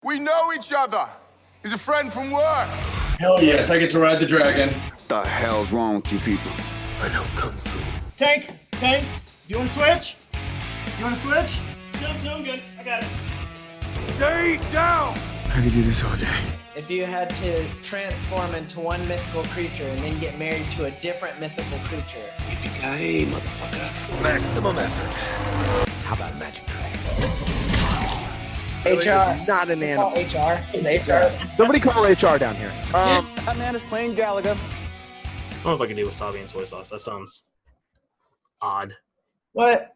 We know each other. He's a friend from work. Hell yes, I get to ride the dragon. What the hell's wrong with you people? I know Kung Fu. Tank, you want to switch? You want to switch? No, I'm good. I got it. Stay down! I could do this all day. If you had to transform into one mythical creature and then get married to a different mythical creature. Yippee-ki-yay, motherfucker. Maximum effort. How about a magic trick? HR. Not an animal. HR. Is HR. Somebody call HR down here. That man is playing Galaga. I don't know if I can do wasabi and soy sauce. That sounds odd. What?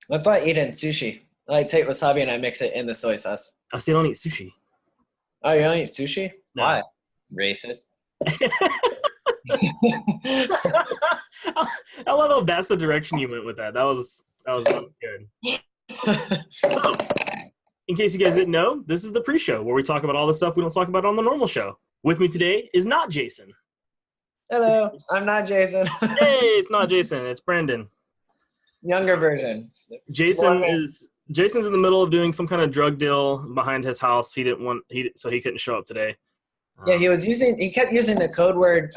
That's why I eat it in sushi. I take wasabi and I mix it in the soy sauce. I still don't eat sushi. Oh, you don't eat sushi? No. Why? Racist. I love how that's the direction you went with that. That was good. So, in case you guys didn't know, this is the pre-show where we talk about all the stuff we don't talk about on the normal show. With me today is not Jason. Hello, I'm not Jason. Hey, it's not Jason. It's Brandon. Younger version. Jason's in the middle of doing some kind of drug deal behind his house. So he couldn't show up today. Yeah, he kept using the code word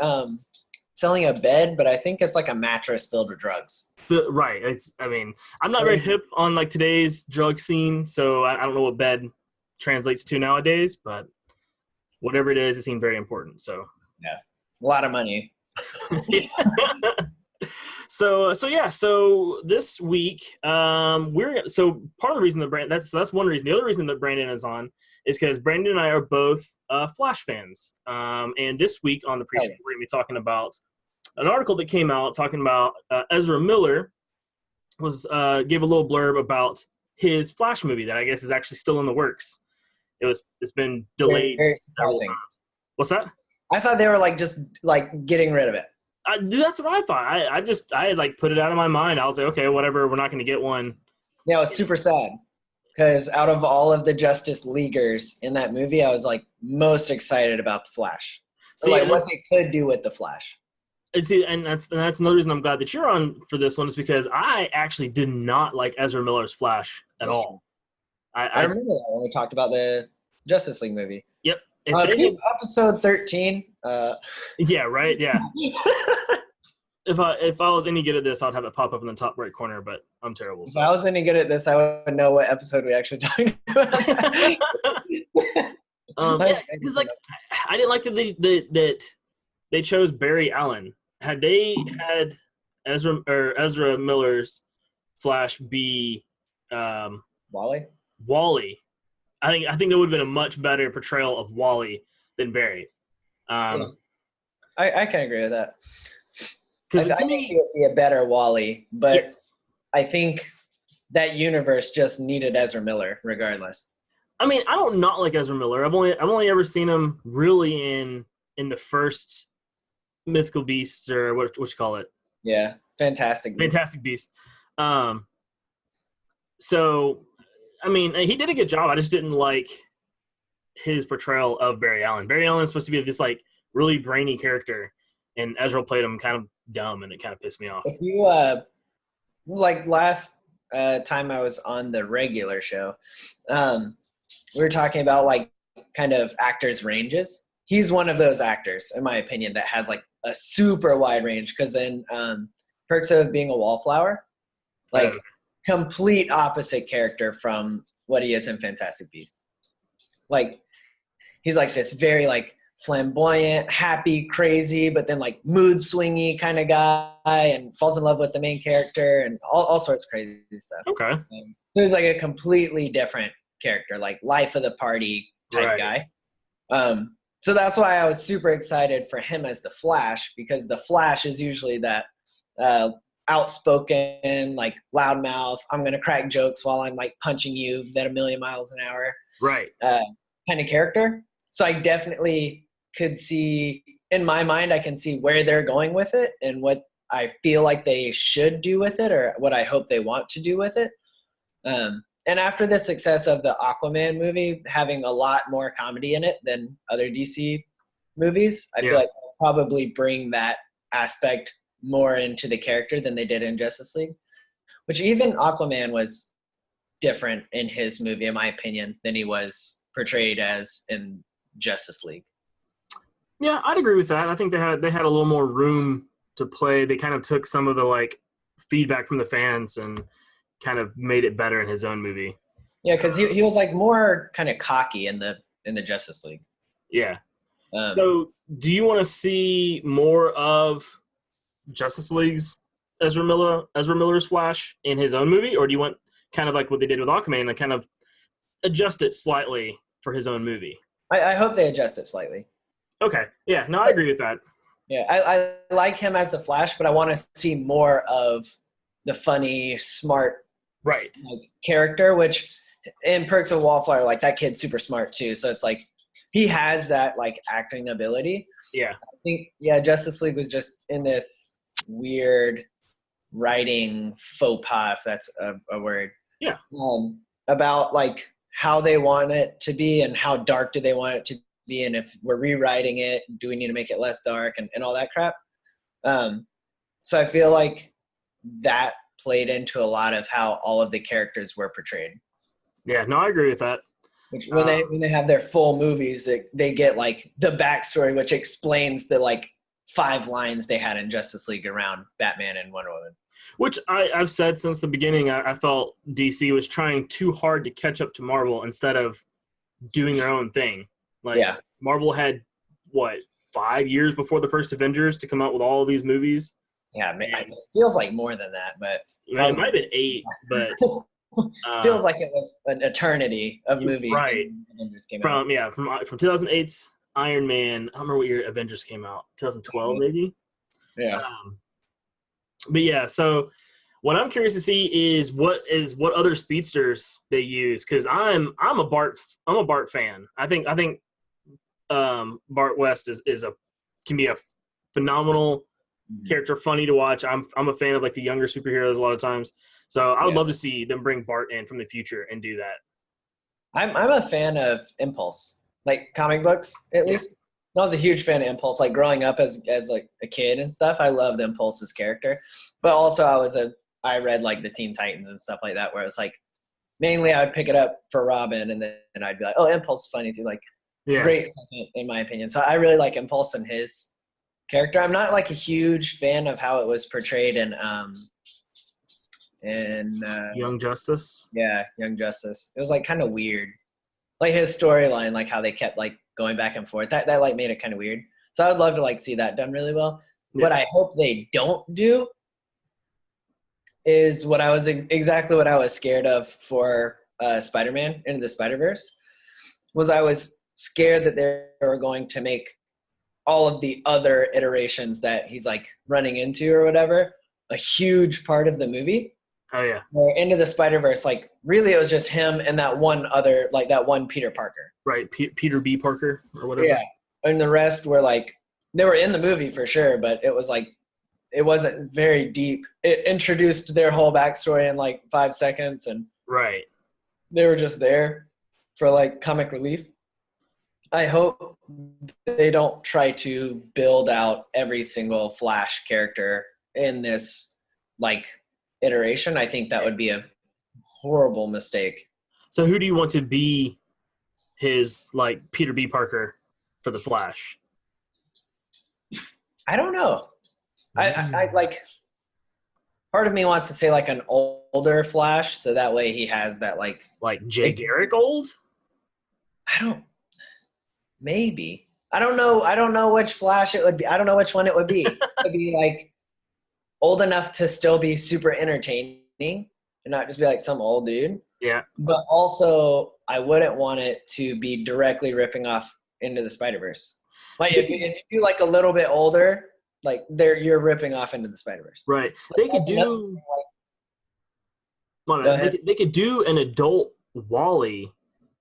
selling a bed, but I think it's like a mattress filled with drugs. Right. I'm not very hip on like today's drug scene, so I don't know what bed translates to nowadays, but whatever it is, it seemed very important. So yeah, a lot of money. So this week part of the reason that that's one reason. The other reason that Brandon is on is because Brandon and I are both Flash fans. And this week on the pre-show, we're going to be talking about an article that came out talking about Ezra Miller gave a little blurb about his Flash movie that I guess is actually still in the works. It's been delayed. Very surprising. What's that? I thought they were just getting rid of it. Dude, that's what I thought. I had put it out of my mind. I was like, okay, whatever. We're not going to get one. Yeah, it was super sad because out of all of the Justice Leaguers in that movie, I was most excited about the Flash. See, what they could do with the Flash. And that's another reason I'm glad that you're on for this one is because I actually did not like Ezra Miller's Flash at all. I remember that when we talked about the Justice League movie. Yep. Episode 13. Yeah, right. Yeah. If I was any good at this, I'd have it pop up in the top right corner, but I'm terrible. If I was any good at this, I would know what episode we actually talking about. Because I didn't like that they chose Barry Allen. Had they had Ezra Miller's Flash be Wally, I think there would have been a much better portrayal of Wally than Barry. I can agree with that. Because I think he would be a better Wally, but yes. I think that universe just needed Ezra Miller regardless. I mean, I don't not like Ezra Miller. I've only ever seen him really in the first Mythical Beasts or what you call it. Yeah, Fantastic Beast. So, I mean, he did a good job. I just didn't like his portrayal of Barry Allen. Barry Allen is supposed to be this really brainy character, and Ezra played him kind of dumb, and it kind of pissed me off. If you last time I was on the regular show, we were talking about kind of actors' ranges. He's one of those actors, in my opinion, that has a super wide range. Because in Perks of Being a Wallflower, complete opposite character from what he is in Fantastic Beasts. He's this very flamboyant, happy, crazy, but then mood swingy kind of guy, and falls in love with the main character and all sorts of crazy stuff. Okay. So he's a completely different character, life of the party type guy. So that's why I was super excited for him as the Flash, because the Flash is usually that outspoken, loudmouth, I'm going to crack jokes while I'm punching you at 1,000,000 miles an hour. Right. Kind of character. So I definitely could see, in my mind, I can see where they're going with it and what I feel like they should do with it or what I hope they want to do with it. And after the success of the Aquaman movie, having a lot more comedy in it than other DC movies, I feel like they'll probably bring that aspect more into the character than they did in Justice League, which even Aquaman was different in his movie, in my opinion, than he was portrayed as in Justice League. Yeah, I'd agree with that. I think they had a little more room to play. They kind of took some of the like feedback from the fans and kind of made it better in his own movie. Yeah, because he was like more kind of cocky in the Justice League. Yeah. So, do you want to see more of Justice League's Ezra Miller's Flash in his own movie, or do you want kind of like what they did with Aquaman and kind of adjust it slightly for his own movie? I hope they adjust it slightly. Okay. Yeah. No, I agree with that. Yeah, I like him as the Flash, but I want to see more of the funny, smart, right, like, character. Which in Perks of Wallflower, like that kid's super smart too. So it's like he has that like acting ability. Yeah. I think Justice League was just in this weird writing faux pas, if that's a word. Yeah. About like how they want it to be and how dark do they want it to be, and if we're rewriting it, do we need to make it less dark and all that crap. So I feel like that played into a lot of how all of the characters were portrayed. Yeah, no, I agree with that. Which when they have their full movies, they get like the backstory, which explains the like 5 lines they had in Justice League around Batman and Wonder Woman. Which I've said since the beginning, I felt DC was trying too hard to catch up to Marvel instead of doing their own thing. Like, yeah. Marvel had, 5 years before the first Avengers to come out with all of these movies? Yeah, man, it feels like more than that, but it might have been 8, but feels like it was an eternity of movies. Right. Avengers came from out. From 2008's Iron Man. I don't remember what year Avengers came out. 2012 maybe. Yeah. But yeah, so what I'm curious to see is what other speedsters they use, because I'm a Bart fan. I think Bart West can be a phenomenal character, funny to watch. I'm a fan of like the younger superheroes a lot of times, so I would love to see them bring Bart in from the future and do that. I'm a fan of Impulse, like comic books at least. I was a huge fan of Impulse, like growing up as like a kid and stuff. I loved Impulse's character, but also I read like the Teen Titans and stuff like that, where it was like mainly I would pick it up for Robin, and then I'd be like, oh, Impulse is funny too, like great second in my opinion. So I really like Impulse and his character. I'm not like a huge fan of how it was portrayed in Young Justice. Yeah, Young Justice. It was like kind of weird, like his storyline, like how they kept like going back and forth. That like made it kind of weird. So I would love to like see that done really well. Yeah. What I hope they don't do is exactly what I was scared of for Spider-Man Into the Spider-Verse. I was scared that they were going to make all of the other iterations that he's like running into or whatever a huge part of the movie. Oh yeah. Or Into the Spider-Verse, like really it was just him and that one other, like that one Peter Parker. Right, Peter B. Parker or whatever. Yeah, and the rest were like, they were in the movie for sure, but it was like, it wasn't very deep. It introduced their whole backstory in like 5 seconds, and right, they were just there for like comic relief. I hope they don't try to build out every single Flash character in this like iteration. I think that would be a horrible mistake. So who do you want to be his like Peter B. Parker for the Flash? I don't know. I like, part of me wants to say like an older Flash, so that way he has that like Jay Garrick old. Maybe. I don't know which Flash it would be. I don't know which one it would be. It would be like old enough to still be super entertaining and not just be like some old dude. Yeah. But also, I wouldn't want it to be directly ripping off Into the Spider-Verse. Like if you like a little bit older, like you're ripping off Into the Spider-Verse. Right. They could do. They could do an adult Wally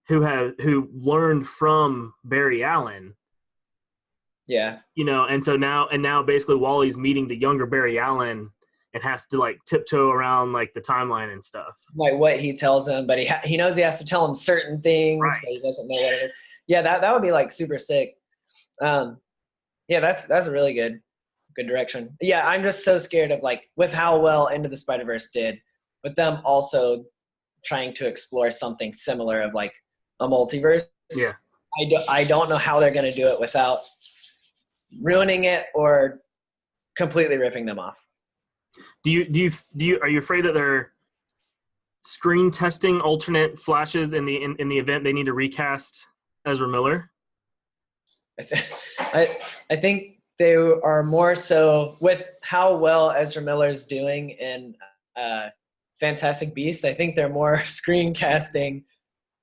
who learned from Barry Allen. Yeah. And so now basically Wally's meeting the younger Barry Allen and has to like tiptoe around like the timeline and stuff. Like what he tells him, but he knows he has to tell him certain things, right, but he doesn't know what it is. Yeah, that would be like super sick. Yeah, that's a really good direction. Yeah, I'm just so scared of like with how well Into the Spider-Verse did, with them also trying to explore something similar of like a multiverse Yeah. I don't know how they're going to do it without ruining it or completely ripping them off. Are you afraid that they're screen testing alternate Flashes in the event they need to recast Ezra Miller? I think they are more so with how well Ezra Miller's doing in Fantastic Beasts. I think they're more screen casting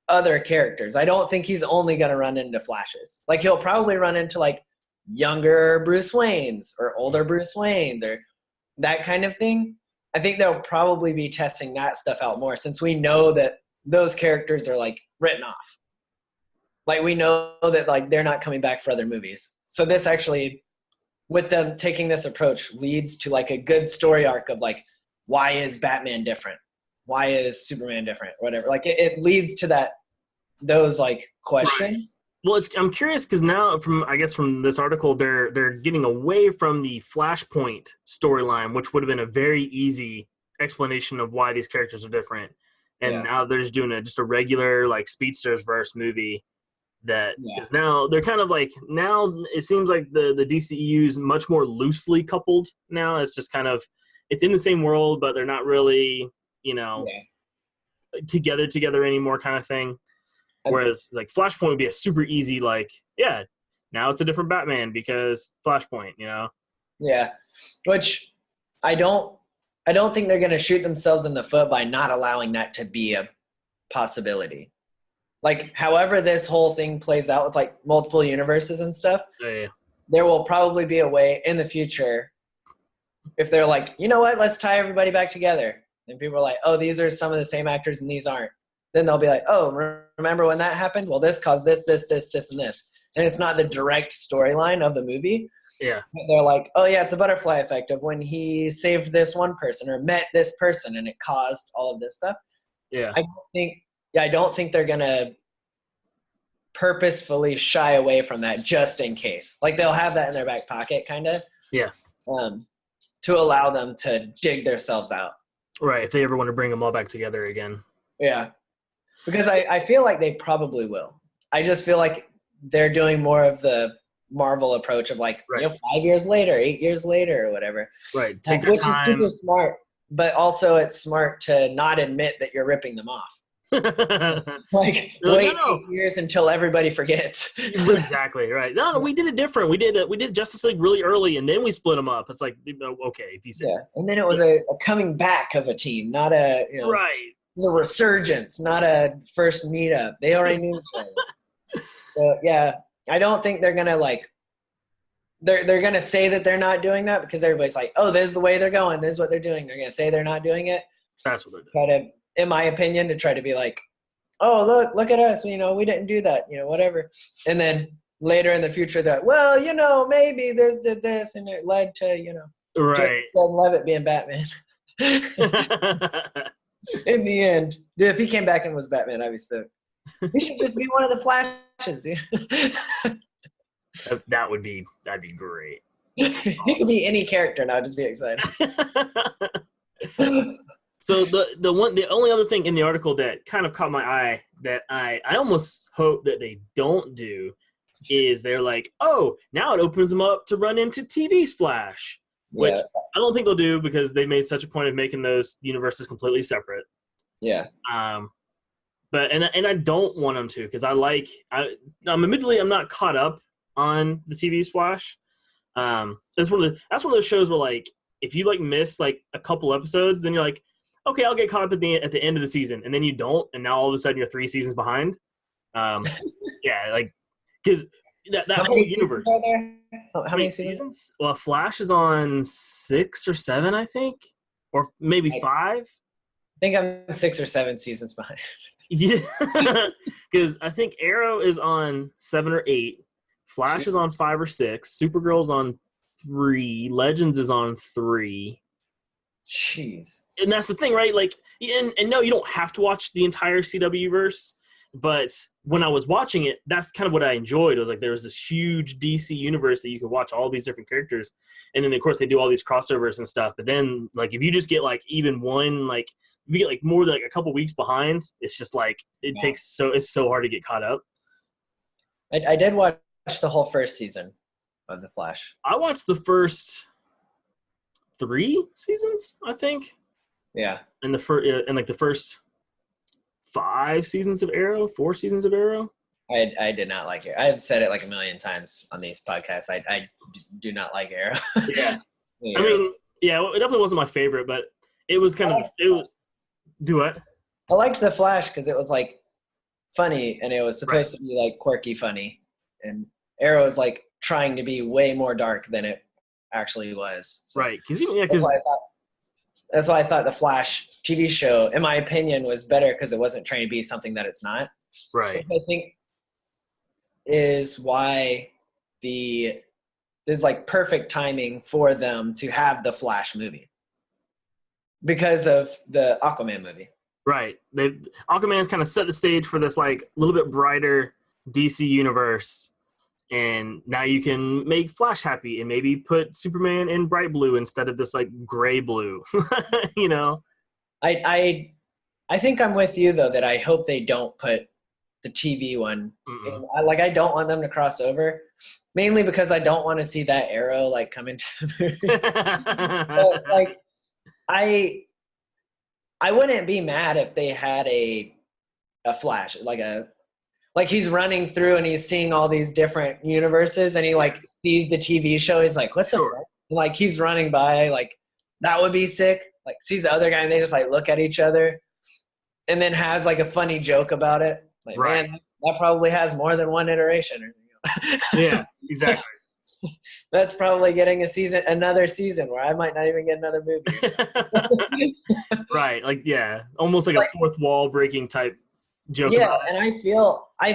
other characters. I don't think he's only going to run into Flashes. Like, he'll probably run into like younger Bruce Waynes or older Bruce Waynes or that kind of thing. I think they'll probably be testing that stuff out more, since we know that those characters are like written off. Like, we know that like they're not coming back for other movies. So this actually, with them taking this approach, leads to like a good story arc of like, why is Batman different? Why is Superman different? Whatever. Like, it leads to those like questions. Right. Well, I'm curious because now from this article, they're getting away from the Flashpoint storyline, which would have been a very easy explanation of why these characters are different. And now they're just doing just a regular like Speedsters verse movie. Because now they're kind of like, now it seems like the DCEU is much more loosely coupled now. It's just kind of, it's in the same world, but they're not really, together anymore kind of thing. Whereas like Flashpoint would be a super easy, like, now it's a different Batman because Flashpoint, Yeah. Which I don't think they're going to shoot themselves in the foot by not allowing that to be a possibility. Like, however this whole thing plays out with like multiple universes and stuff, there will probably be a way in the future, if they're like, you know what, let's tie everybody back together. And people are like, oh, these are some of the same actors and these aren't. Then they'll be like, oh, remember when that happened? Well, this caused this, and this. And it's not the direct storyline of the movie. Yeah. But they're like, oh, yeah, it's a butterfly effect of when he saved this one person or met this person and it caused all of this stuff. Yeah. I don't think they're going to purposefully shy away from that just in case. Like, they'll have that in their back pocket kind of. Yeah. To allow them to dig themselves out. Right, if they ever want to bring them all back together again. Yeah. Because I feel like they probably will. I just feel like they're doing more of the Marvel approach of like, 5 years later, 8 years later, or whatever. Right, take their time. Which is super smart, but also it's smart to not admit that you're ripping them off. Like, wait 8 years until everybody forgets. Exactly, right. No, we did it different. We did Justice League really early, and then we split them up. It's like, okay, pieces. Yeah, and then it was a coming back of a team, not a right. It was a resurgence, not a first meetup. They already knew each other. So yeah, I don't think they're gonna like. They're gonna say that they're not doing that because everybody's like, oh, this is the way they're going. This is what they're doing. They're gonna say they're not doing it. That's what they're doing. Try to, in my opinion, to try to be like, oh, look at us. We didn't do that. Whatever. And then later in the future, that maybe this did this, and it led to right. Levitt being Batman. In the end, dude, if he came back and was Batman, I'd be stoked. He should just be one of the Flashes. That'd be great. He could be any character, and I'd just be excited. So the only other thing in the article that kind of caught my eye that I almost hope that they don't do is they're like, oh, now it opens them up to run into TV's Flash. Which I don't think they'll do because they made such a point of making those universes completely separate. Yeah. But I don't want them to because I'm admittedly I'm not caught up on the TV's Flash. That's one of those shows where like if you like miss like a couple episodes, then you're like, okay, I'll get caught up at the end of the season, and then you don't, and now all of a sudden you're 3 seasons behind. Yeah, like because that whole universe. How many seasons? Well, Flash is on 6 or 7, I think, or maybe 5. I think I'm 6 or 7 seasons behind. Yeah, because I think Arrow is on 7 or 8, Flash is on 5 or 6, Supergirl's on 3, Legends is on 3. Jeez. And that's the thing, right? Like, and no, you don't have to watch the entire CW verse. But when I was watching it, that's kind of what I enjoyed. It was like there was this huge DC universe that you could watch all these different characters. And then, of course, they do all these crossovers and stuff. But then, like, if you just get, like, even one, like, if you get, like, more than, like, a couple weeks behind, it's just, like, it's so hard to get caught up. I did watch the whole first season of The Flash. I watched the first 3 seasons, I think. Yeah. And the first 5 seasons of Arrow, 4 seasons of Arrow. I did not like it. I've said it like a million times on these podcasts. I do not like Arrow. Yeah. I mean, yeah, it definitely wasn't my favorite, but it was kind of do what? I liked The Flash because it was like funny and it was supposed to be like quirky funny, and Arrow is like trying to be way more dark than it actually was. So right? Because that's why I thought the Flash TV show, in my opinion, was better because it wasn't trying to be something that it's not. Right. Which I think is why there's like perfect timing for them to have the Flash movie because of the Aquaman movie. Right. Aquaman's kind of set the stage for this like a little bit brighter DC universe, and now you can make Flash happy and maybe put Superman in bright blue instead of this like gray blue. You know. I think I'm with you though that I hope they don't put the TV one. I don't want them to cross over, mainly because I don't want to see that Arrow like come into the movie. But, like I wouldn't be mad if they had a Flash, like he's running through and he's seeing all these different universes and he like sees the TV show. He's like, what the fuck? And, like he's running by, like that would be sick. Like sees the other guy and they just like look at each other and then has like a funny joke about it. Like, man, that probably has more than one iteration. Yeah, exactly. That's probably getting another season where I might not even get another movie. Right, like almost like a fourth wall breaking type joke. Yeah, and I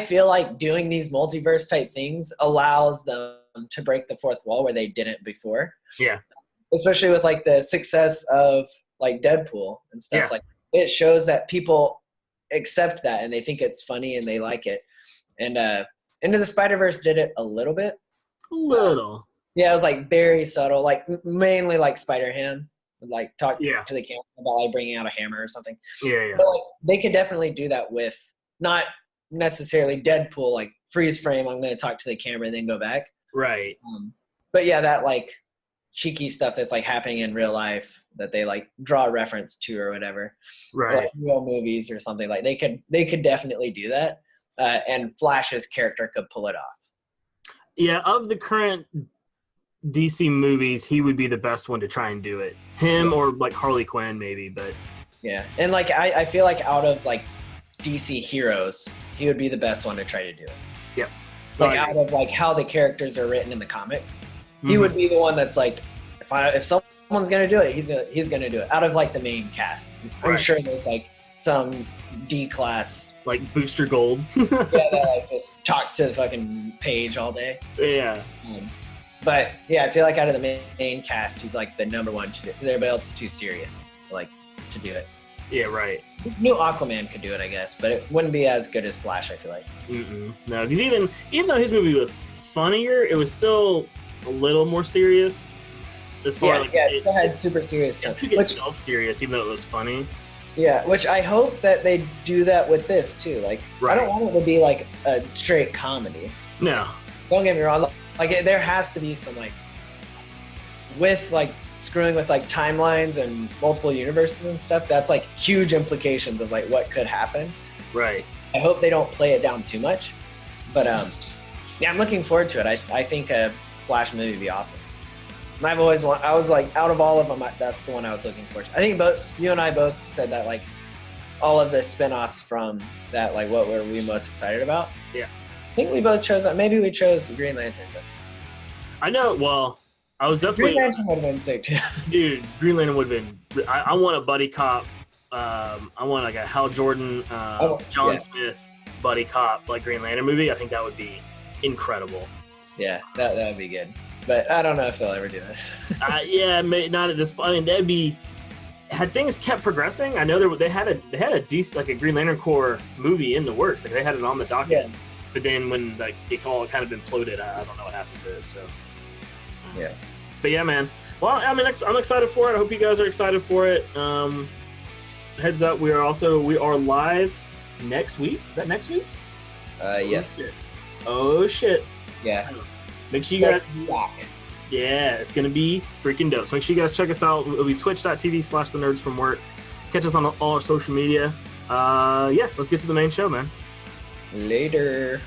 feel like doing these multiverse type things allows them to break the fourth wall where they didn't before. Yeah, especially with like the success of like Deadpool and stuff. Like it shows that people accept that and they think it's funny and they like it. And Into the Spider-Verse did it a little bit. Yeah, it was like very subtle, like mainly like Spider-Ham would like talk to the camera about like bringing out a hammer or something. Yeah. But like they could definitely do that with not necessarily Deadpool, like freeze frame, I'm going to talk to the camera and then go back. Right. But yeah, that like cheeky stuff that's like happening in real life that they like draw a reference to or whatever. Right. Or, like real movies or something, like they could definitely do that. And Flash's character could pull it off. Yeah, of the current DC movies, he would be the best one to try and do it. Him or like Harley Quinn maybe, but yeah. And like I feel like out of like DC heroes, he would be the best one to try to do it. Yep. Like out of like how the characters are written in the comics, he would be the one that's like if someone's gonna do it, he's gonna do it. Out of like the main cast, I'm sure there's like some D-class like Booster Gold. that like just talks to the fucking page all day. Yeah. But yeah, I feel like out of the main cast, he's like the number one to do it. Everybody else is too serious, like, to do it. Yeah, right. New Aquaman could do it, I guess, but it wouldn't be as good as Flash, I feel like. No, because even though his movie was funnier, it was still a little more serious. As far as it still had super serious stuff. It took itself serious, even though it was funny. Yeah, which I hope that they do that with this too. Like, I don't want it to be like a straight comedy. No. Don't get me wrong. Like, there has to be some like, with like screwing with like timelines and multiple universes and stuff. That's like huge implications of like what could happen. Right. I hope they don't play it down too much. But yeah, I'm looking forward to it. I think a Flash movie would be awesome. And I was like, out of all of them, that's the one I was looking for. I think you and I both said that, like, all of the spin-offs from that, like, what were we most excited about? Yeah. I think we both chose that. Maybe we chose Green Lantern. But I know, well, I was definitely... Green Lantern would have been sick, too. Dude, Green Lantern would have been... I want a buddy cop. I want, like, a Hal Jordan, John Smith buddy cop, like, Green Lantern movie. I think that would be incredible. Yeah, that would be good. But I don't know if they'll ever do this. Yeah, not at this point. I mean, that'd be had things kept progressing. I know they had a decent, like, a Green Lantern Corps movie in the works. Like, they had it on the docket. Yeah. But then when like it all kind of imploded, I don't know what happened to it. So yeah. But yeah, man. Well, I mean, I'm excited for it. I hope you guys are excited for it. Heads up, we are live next week. Is that next week? Yes. Oh shit! Yeah. Make sure you guys. Rock. Yeah, it's gonna be freaking dope. So make sure you guys check us out. It'll be twitch.tv/TheNerdsFromWork. Catch us on all our social media. Yeah, let's get to the main show, man. Later.